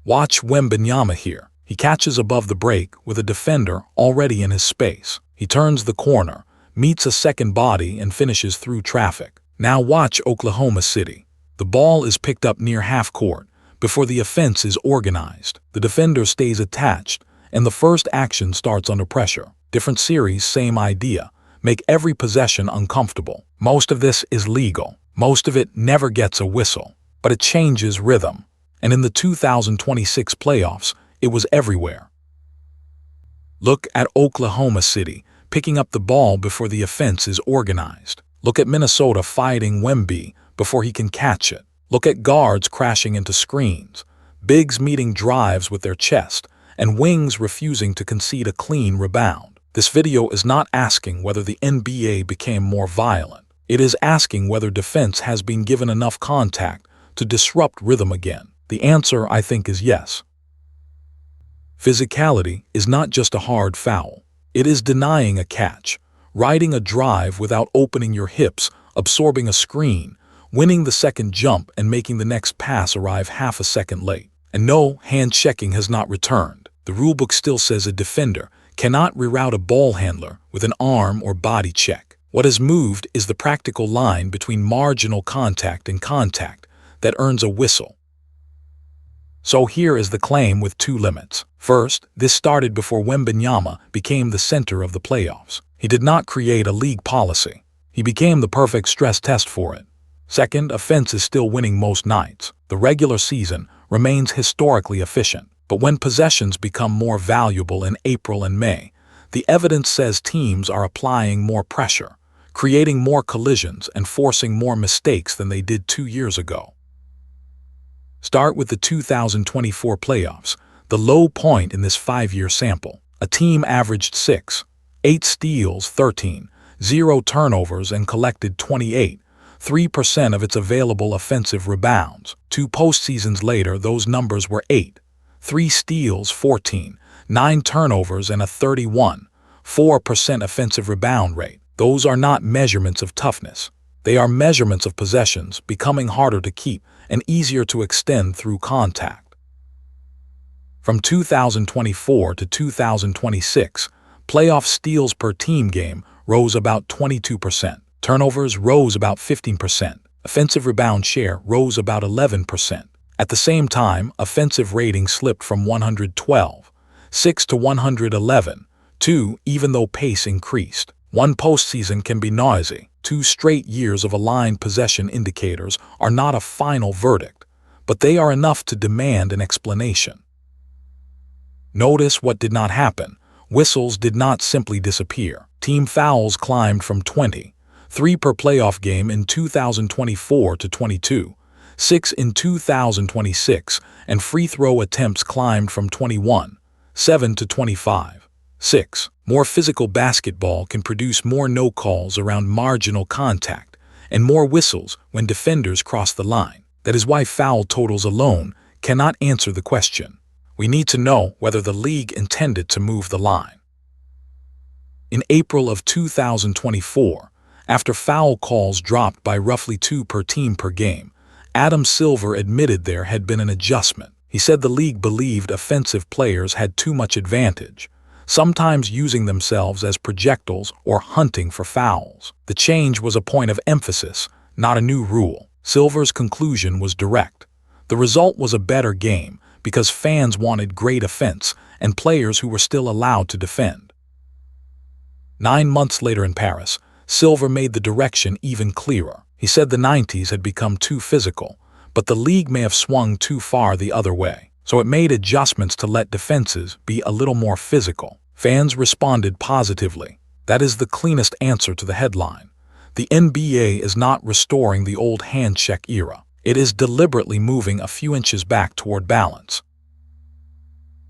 Watch Wembanyama here. He catches above the break with a defender already in his space. He turns the corner, meets a second body and finishes through traffic. Now watch Oklahoma City. The ball is picked up near half court before the offense is organized. The defender stays attached and the first action starts under pressure. Different series, same idea. Make every possession uncomfortable. Most of this is legal. Most of it never gets a whistle, but it changes rhythm. And in the 2026 playoffs, it was everywhere. Look at Oklahoma City picking up the ball before the offense is organized. Look at Minnesota fighting Wemby before he can catch it. Look at guards crashing into screens, bigs meeting drives with their chest, and wings refusing to concede a clean rebound. This video is not asking whether the NBA became more violent. It is asking whether defense has been given enough contact to disrupt rhythm again. The answer, I think, is yes. Physicality is not just a hard foul. It is denying a catch, riding a drive without opening your hips, absorbing a screen, winning the second jump and making the next pass arrive half a second late. And no, hand checking has not returned. The rulebook still says a defender cannot reroute a ball handler with an arm or body check. What has moved is the practical line between marginal contact and contact that earns a whistle. So here is the claim with two limits. First, this started before Wembanyama became the center of the playoffs. He did not create a league policy. He became the perfect stress test for it. Second, offense is still winning most nights. The regular season remains historically efficient. But when possessions become more valuable in April and May, the evidence says teams are applying more pressure, creating more collisions and forcing more mistakes than they did 2 years ago. Start with the 2024 playoffs, the low point in this 5-year sample. A team averaged 8 steals, 0 turnovers, and collected 3% of its available offensive rebounds. 2 postseasons later, those numbers were 3 steals, 9 turnovers, and a 4% offensive rebound rate. Those are not measurements of toughness. They are measurements of possessions becoming harder to keep and easier to extend through contact. From 2024 to 2026, playoff steals per team game rose about 22%. Turnovers rose about 15%. Offensive rebound share rose about 11%. At the same time, offensive rating slipped from 112.6 to 111.2, even though pace increased. One postseason can be noisy. 2 straight years of aligned possession indicators are not a final verdict, but they are enough to demand an explanation. Notice what did not happen. Whistles did not simply disappear. Team fouls climbed from 23 per playoff game in 2024 to 22.6 in 2026, and free throw attempts climbed from 21.7 to 25.6. More physical basketball can produce more no calls around marginal contact and more whistles when defenders cross the line. That is why foul totals alone cannot answer the question. We need to know whether the league intended to move the line. In April of 2024, after foul calls dropped by roughly 2 per team per game, Adam Silver admitted there had been an adjustment. He said the league believed offensive players had too much advantage, sometimes using themselves as projectiles or hunting for fouls. The change was a point of emphasis, not a new rule. Silver's conclusion was direct. The result was a better game because fans wanted great offense and players who were still allowed to defend. 9 months later in Paris, Silver made the direction even clearer. He said the 90s had become too physical, but the league may have swung too far the other way. So it made adjustments to let defenses be a little more physical. Fans responded positively. That is the cleanest answer to the headline. The NBA is not restoring the old hand check era. It is deliberately moving a few inches back toward balance.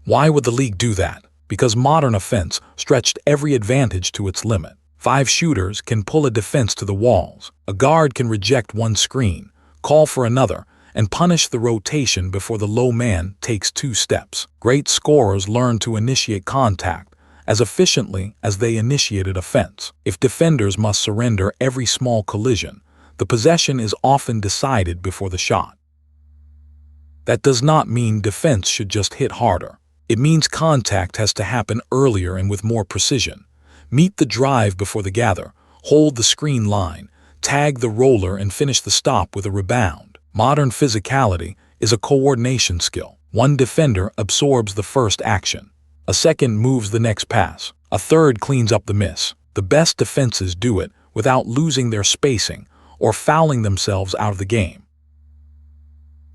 Why would the league do that? Because modern offense stretched every advantage to its limit. 5 shooters can pull a defense to the walls. A guard can reject one screen, call for another, and punish the rotation before the low man takes 2 steps. Great scorers learn to initiate contact as efficiently as they initiated offense. If defenders must surrender every small collision, the possession is often decided before the shot. That does not mean defense should just hit harder. It means contact has to happen earlier and with more precision. Meet the drive before the gather, hold the screen line, tag the roller and finish the stop with a rebound. Modern physicality is a coordination skill. One defender absorbs the first action. A second moves the next pass. A third cleans up the miss. The best defenses do it without losing their spacing or fouling themselves out of the game.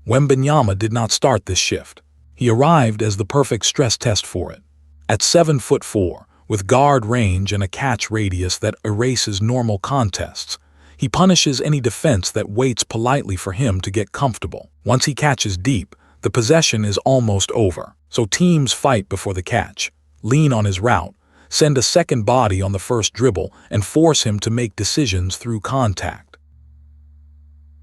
Wembanyama did not start this shift. He arrived as the perfect stress test for it. At 7'4", with guard range and a catch radius that erases normal contests, he punishes any defense that waits politely for him to get comfortable. Once he catches deep, the possession is almost over. So teams fight before the catch, lean on his route, send a second body on the first dribble, and force him to make decisions through contact.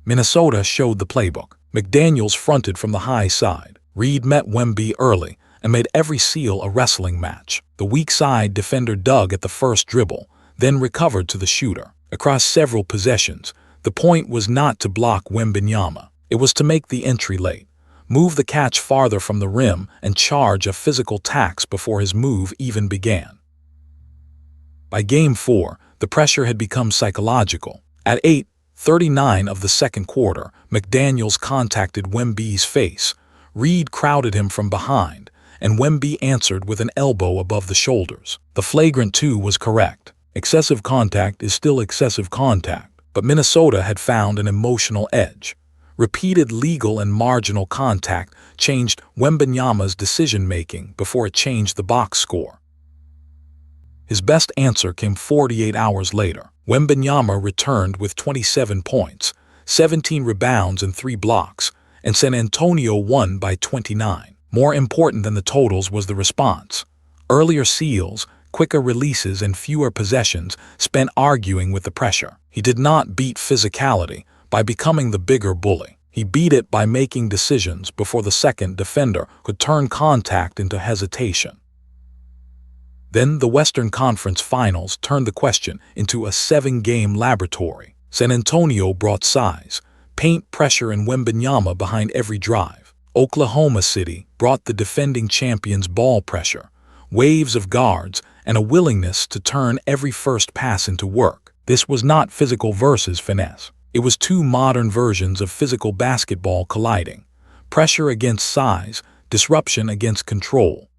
Minnesota showed the playbook. McDaniels fronted from the high side. Reed met Wemby early and made every seal a wrestling match. The weak side defender dug at the first dribble, then recovered to the shooter. Across several possessions, the point was not to block Wembanyama. It was to make the entry late, move the catch farther from the rim, and charge a physical tax before his move even began. By Game 4, the pressure had become psychological. At 8:39 of the second quarter, McDaniels contacted Wemby's face. Reed crowded him from behind, and Wemby answered with an elbow above the shoulders. The flagrant 2 was correct. Excessive contact is still excessive contact, but Minnesota had found an emotional edge. Repeated legal and marginal contact changed Wembanyama's decision-making before it changed the box score. His best answer came 48 hours later. Wembanyama returned with 27 points, 17 rebounds and 3 blocks, and San Antonio won by 29. More important than the totals was the response. Earlier seals, quicker releases, and fewer possessions spent arguing with the pressure. He did not beat physicality by becoming the bigger bully. He beat it by making decisions before the second defender could turn contact into hesitation. Then the Western Conference Finals turned the question into a 7-game laboratory. San Antonio brought size, paint pressure, and Wembanyama behind every drive. Oklahoma City brought the defending champions ball pressure, waves of guards, and a willingness to turn every first pass into work. This was not physical versus finesse. It was two modern versions of physical basketball colliding. Pressure against size, disruption against control.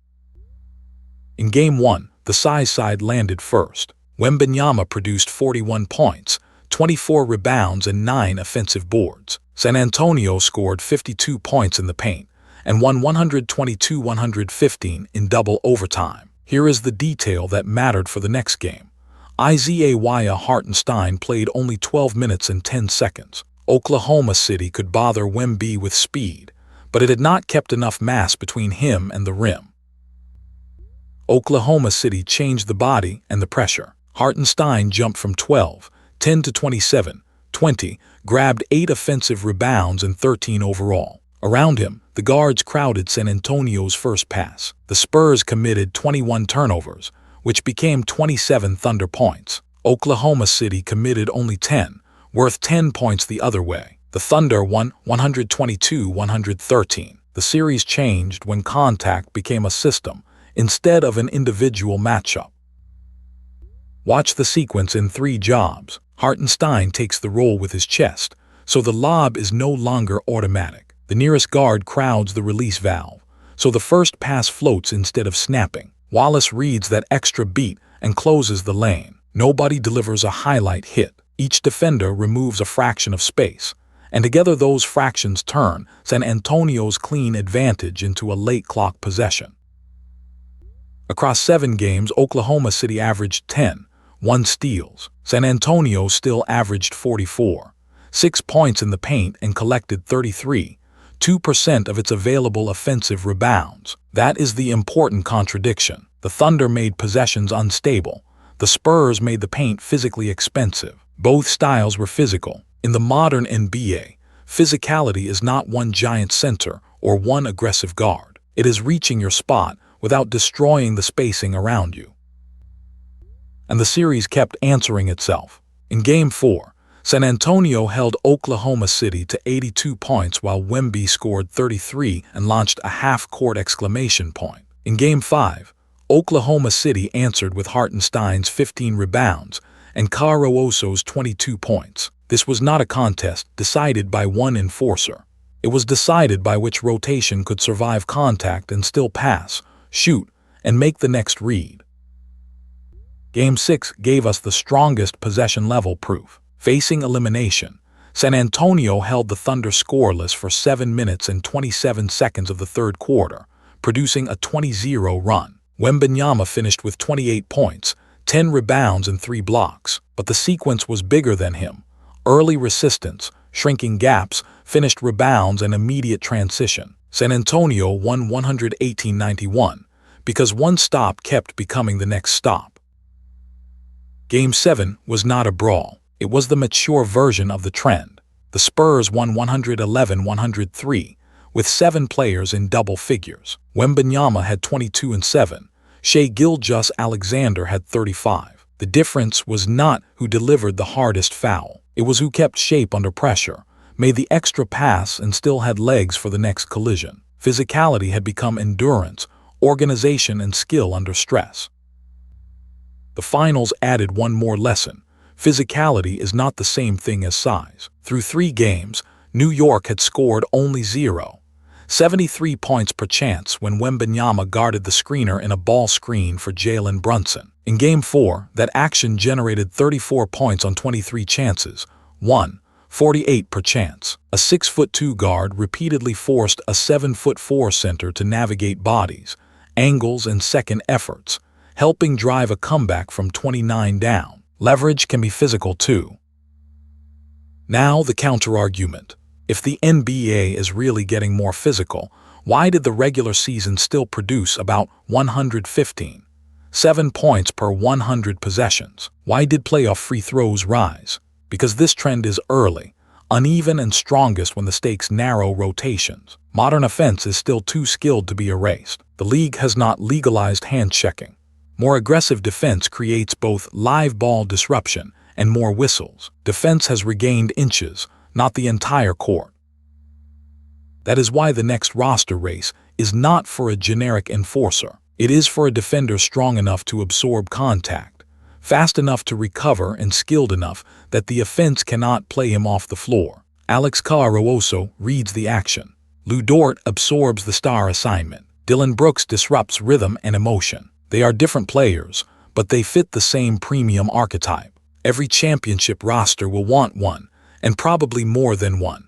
In Game 1, the size side landed first. Wembanyama produced 41 points, 24 rebounds, and 9 offensive boards. San Antonio scored 52 points in the paint and won 122-115 in double overtime. Here is the detail that mattered for the next game. Isaiah Hartenstein played only 12 minutes and 10 seconds. Oklahoma City could bother Wemby with speed, but it had not kept enough mass between him and the rim. Oklahoma City changed the body and the pressure. Hartenstein jumped from 12-10 to 27-20, grabbed 8 offensive rebounds and 13 overall. Around him, the guards crowded San Antonio's first pass. The Spurs committed 21 turnovers, which became 27 Thunder points. Oklahoma City committed only 10, worth 10 points the other way. The Thunder won 122-113. The series changed when contact became a system instead of an individual matchup. Watch the sequence in 3 jobs. Hartenstein takes the roll with his chest, so the lob is no longer automatic. The nearest guard crowds the release valve, so the first pass floats instead of snapping. Wallace reads that extra beat and closes the lane. Nobody delivers a highlight hit. Each defender removes a fraction of space, and together those fractions turn San Antonio's clean advantage into a late clock possession. Across 7 games, Oklahoma City averaged 10, 1 steals. San Antonio still averaged 44, 6 points in the paint, and collected 33, 2% of its available offensive rebounds. That is the important contradiction. The Thunder made possessions unstable. The Spurs made the paint physically expensive. Both styles were physical. In the modern NBA, physicality is not one giant center or one aggressive guard. It is reaching your spot without destroying the spacing around you. And the series kept answering itself. In Game 4, San Antonio held Oklahoma City to 82 points while Wemby scored 33 and launched a half-court exclamation point. In Game 5, Oklahoma City answered with Hartenstein's 15 rebounds and Caruso's 22 points. This was not a contest decided by one enforcer. It was decided by which rotation could survive contact and still pass, shoot, and make the next read. Game 6 gave us the strongest possession-level proof. Facing elimination, San Antonio held the Thunder scoreless for 7 minutes and 27 seconds of the third quarter, producing a 20-0 run. Wembanyama finished with 28 points, 10 rebounds and 3 blocks, but the sequence was bigger than him. Early resistance, shrinking gaps, finished rebounds, and immediate transition. San Antonio won 118-91 because one stop kept becoming the next stop. Game 7 was not a brawl. It was the mature version of the trend. The Spurs won 111-103, with 7 players in double figures. Wembanyama had 22 and 7. Shai Gilgeous-Alexander had 35. The difference was not who delivered the hardest foul. It was who kept shape under pressure, made the extra pass, and still had legs for the next collision. Physicality had become endurance, organization, and skill under stress. The finals added one more lesson. Physicality is not the same thing as size. Through 3 games, New York had scored only 73 points per chance when Wembanyama guarded the screener in a ball screen for Jalen Brunson. In Game 4, that action generated 34 points on 23 chances, 48 per chance. A 6'2" guard repeatedly forced a 7'4" center to navigate bodies, angles, and second efforts, helping drive a comeback from 29 down. Leverage can be physical too. Now the counterargument. If the NBA is really getting more physical, why did the regular season still produce about 115.7 points per 100 possessions? Why did playoff free throws rise? Because this trend is early, uneven, and strongest when the stakes narrow rotations. Modern offense is still too skilled to be erased. The league has not legalized hand-checking. More aggressive defense creates both live ball disruption and more whistles. Defense has regained inches, not the entire court. That is why the next roster race is not for a generic enforcer. It is for a defender strong enough to absorb contact, fast enough to recover, and skilled enough that the offense cannot play him off the floor. Alex Caruso reads the action. Dort absorbs the star assignment. Dillon Brooks disrupts rhythm and emotion. They are different players, but they fit the same premium archetype. Every championship roster will want one, and probably more than one.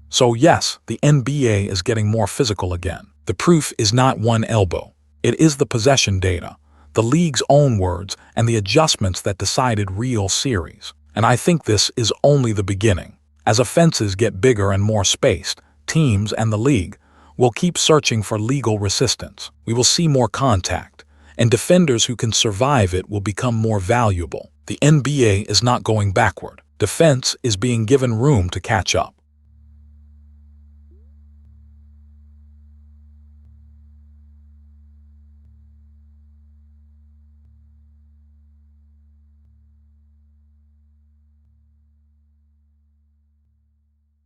So yes, the NBA is getting more physical again. The proof is not one elbow. It is the possession data, the league's own words, and the adjustments that decided real series. And I think this is only the beginning. As offenses get bigger and more spaced, teams and the league will keep searching for legal resistance. We will see more contact, and defenders who can survive it will become more valuable. The NBA is not going backward. Defense is being given room to catch up.